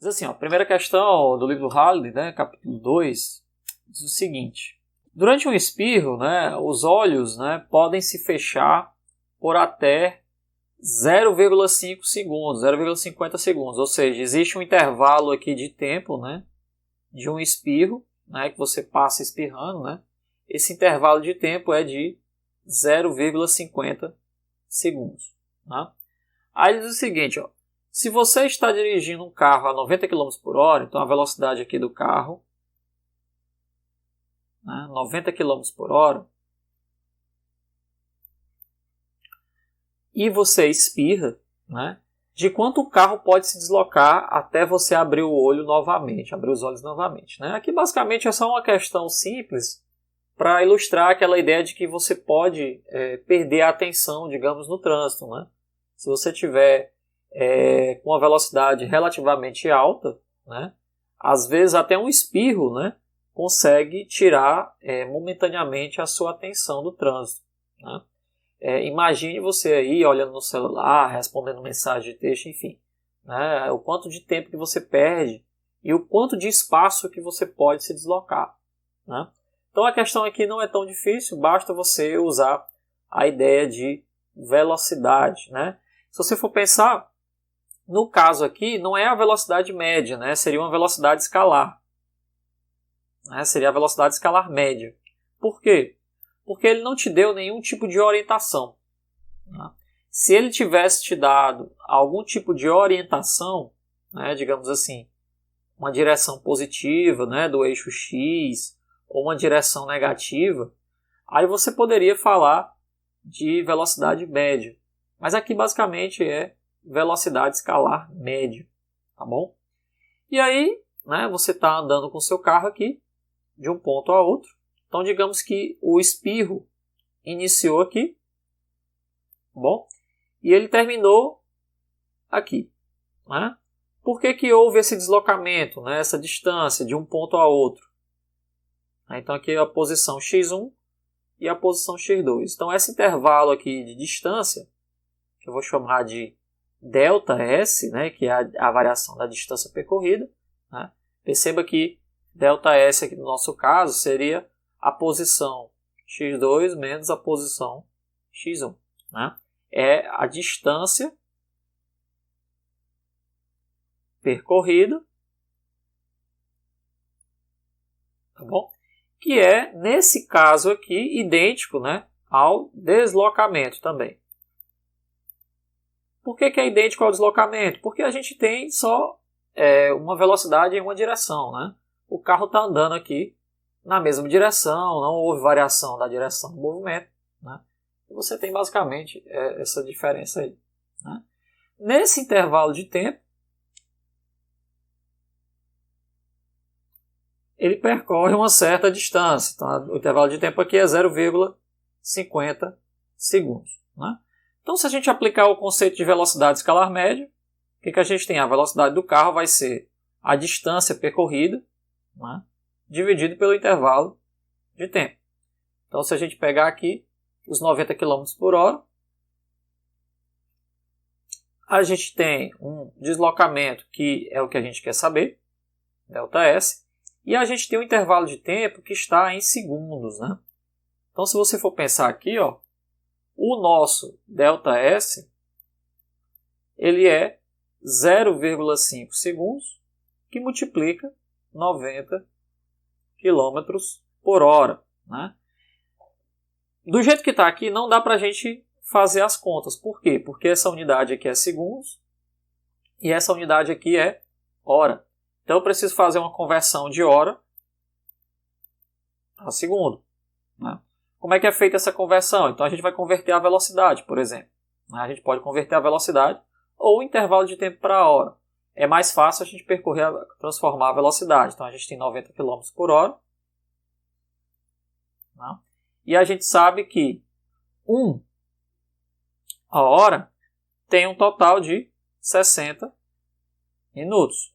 Diz assim, ó, a primeira questão do livro Halliday, né, capítulo 2, diz o seguinte. Durante um espirro, né, os olhos, né, podem se fechar por até 0,5 segundos, 0,50 segundos. Ou seja, existe um intervalo aqui de tempo, né, de um espirro, né, que você passa espirrando. Né, esse intervalo de tempo é de 0,50 segundos. Né. Aí diz o seguinte, ó, se você está dirigindo um carro a 90 km por hora, então a velocidade aqui do carro, né, 90 km por hora, e você espirra, né, de quanto o carro pode se deslocar até você abrir o olho novamente, abrir os olhos novamente. Né? Aqui basicamente é só uma questão simples para ilustrar aquela ideia de que você pode perder a atenção, digamos, no trânsito. Né? Se você tiver com uma velocidade relativamente alta, né, às vezes até um espirro, né, consegue tirar momentaneamente a sua atenção do trânsito. Né? Imagine você aí olhando no celular, respondendo mensagem de texto, enfim. Né, o quanto de tempo que você perde e o quanto de espaço que você pode se deslocar. Né? Então a questão aqui não é tão difícil, basta você usar a ideia de velocidade. Né? Se você for pensar, no caso aqui, não é a velocidade média, né? Seria uma velocidade escalar. Né? Seria a velocidade escalar média. Por quê? Porque ele não te deu nenhum tipo de orientação. Né? Se ele tivesse te dado algum tipo de orientação, né, digamos assim, uma direção positiva, né, do eixo X, ou uma direção negativa, aí você poderia falar de velocidade média. Mas aqui basicamente é velocidade escalar média, tá bom? E aí, né, você está andando com o seu carro aqui, de um ponto a outro. Então, digamos que o espirro iniciou aqui, tá bom? E ele terminou aqui. Né? Por que houve esse deslocamento, né, essa distância de um ponto a outro? Então, aqui é a posição x1 e a posição x2. Então, esse intervalo aqui de distância, que eu vou chamar de ΔS, né, que é a variação da distância percorrida. Né? Perceba que ΔS aqui no nosso caso seria a posição x2 menos a posição x1. Né? É a distância percorrida, tá bom? Que é, nesse caso aqui, idêntico, né, ao deslocamento também. Por que é idêntico ao deslocamento? Porque a gente tem só uma velocidade em uma direção. Né? O carro está andando aqui na mesma direção, não houve variação da direção do movimento. Né? E você tem basicamente essa diferença aí. Né? Nesse intervalo de tempo, ele percorre uma certa distância. Então, o intervalo de tempo aqui é 0,50 segundos. Né? Então, se a gente aplicar o conceito de velocidade escalar média, o que a gente tem? A velocidade do carro vai ser a distância percorrida, né, dividido pelo intervalo de tempo. Então, se a gente pegar aqui os 90 km por hora, a gente tem um deslocamento que é o que a gente quer saber, ΔS, e a gente tem um intervalo de tempo que está em segundos. Né? Então, se você for pensar aqui, ó, o nosso ΔS ele é 0,5 segundos que multiplica 90 km por hora. Né? Do jeito que está aqui, não dá para a gente fazer as contas. Por quê? Porque essa unidade aqui é segundos e essa unidade aqui é hora. Então eu preciso fazer uma conversão de hora a segundo. Né? Como é que é feita essa conversão? Então a gente vai converter a velocidade, por exemplo. A gente pode converter a velocidade ou o intervalo de tempo para a hora. É mais fácil a gente transformar a velocidade. Então a gente tem 90 km por hora. Né? E a gente sabe que a hora tem um total de 60 minutos.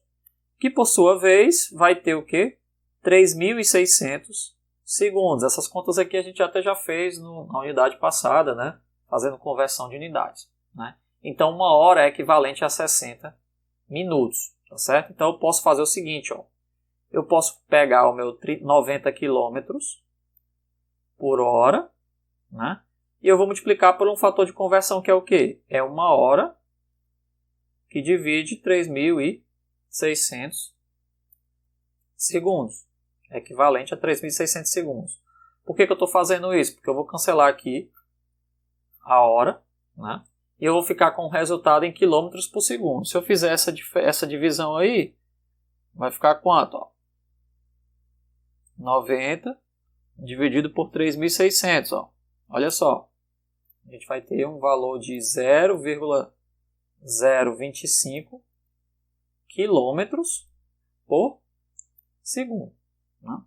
Que por sua vez vai ter o quê? 3.600 segundos. Essas contas aqui a gente até já fez na unidade passada, né? Fazendo conversão de unidades. Né? Então, uma hora é equivalente a 60 minutos. Tá certo? Então eu posso fazer o seguinte, ó. Eu posso pegar o meu 90 km por hora, né? E eu vou multiplicar por um fator de conversão que é o quê? É 1 hora que divide 3.600 segundos. É equivalente a 3.600 segundos. Por que eu estou fazendo isso? Porque eu vou cancelar aqui a hora, né? E eu vou ficar com o resultado em quilômetros por segundo. Se eu fizer essa divisão aí, vai ficar quanto? Ó? 90 dividido por 3.600. Ó. Olha só. A gente vai ter um valor de 0,025 quilômetros por segundo. Né?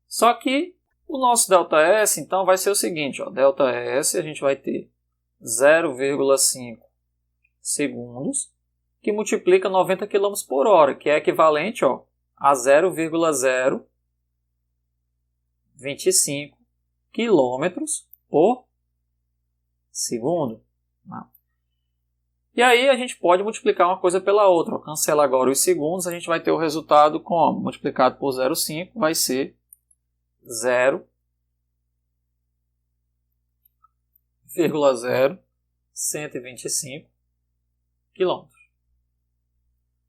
Só que o nosso ΔS, então, vai ser o seguinte. Ó, ΔS, a gente vai ter 0,5 segundos, que multiplica 90 km por hora, que é equivalente, ó, a 0,025 km por segundo. Né? E aí a gente pode multiplicar uma coisa pela outra. Ó, cancela agora os segundos, a gente vai ter o resultado como? Multiplicado por 0,5 vai ser 0,0125 km.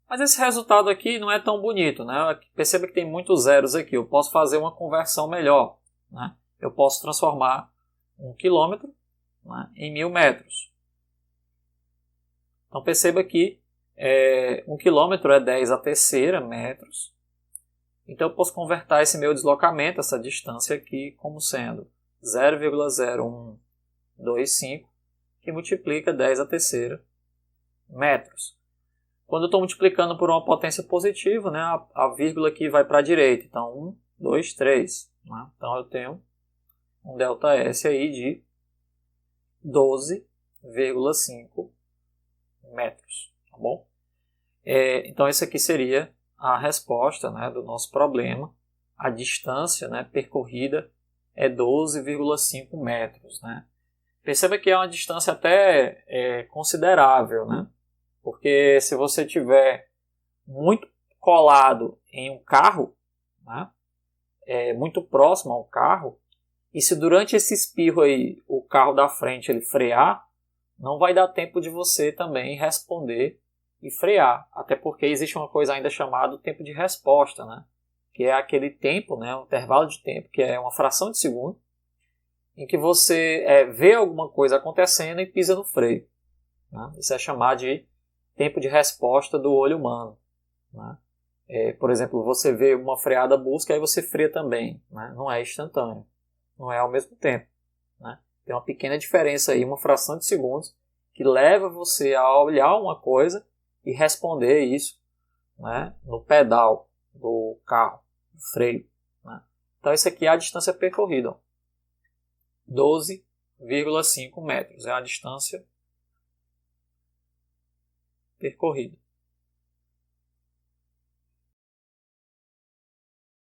Mas esse resultado aqui não é tão bonito, né? Perceba que tem muitos zeros aqui. Eu posso fazer uma conversão melhor, né? Eu posso transformar 1 km, né, em 1.000 metros. Então perceba que 1 km é 10 a terceira metros. Então eu posso converter esse meu deslocamento, essa distância aqui, como sendo 0,0125, que multiplica 10 a terceira metros. Quando eu estou multiplicando por uma potência positiva, né, a vírgula aqui vai para a direita. Então 1, 2, 3. Né? Então eu tenho um ΔS aí de 12,5 metros. Tá bom? Então essa aqui seria a resposta, né, do nosso problema. A distância, né, percorrida é 12,5 metros. Né? Perceba que é uma distância até considerável, né? Porque se você tiver muito colado em um carro, né, muito próximo ao carro, e se durante esse espirro aí o carro da frente ele frear, não vai dar tempo de você também responder e frear. Até porque existe uma coisa ainda chamada tempo de resposta, né? Que é aquele tempo, né, um intervalo de tempo, que é uma fração de segundo, em que você vê alguma coisa acontecendo e pisa no freio. Né? Isso é chamado de tempo de resposta do olho humano. Né? Por exemplo, você vê uma freada brusca, aí você freia também. Né? Não é instantâneo. Não é ao mesmo tempo. Né? Tem uma pequena diferença aí, uma fração de segundos, que leva você a olhar uma coisa e responder isso, né, no pedal do carro, no freio. Né? Então, isso aqui é a distância percorrida. 12,5 metros é a distância percorrida.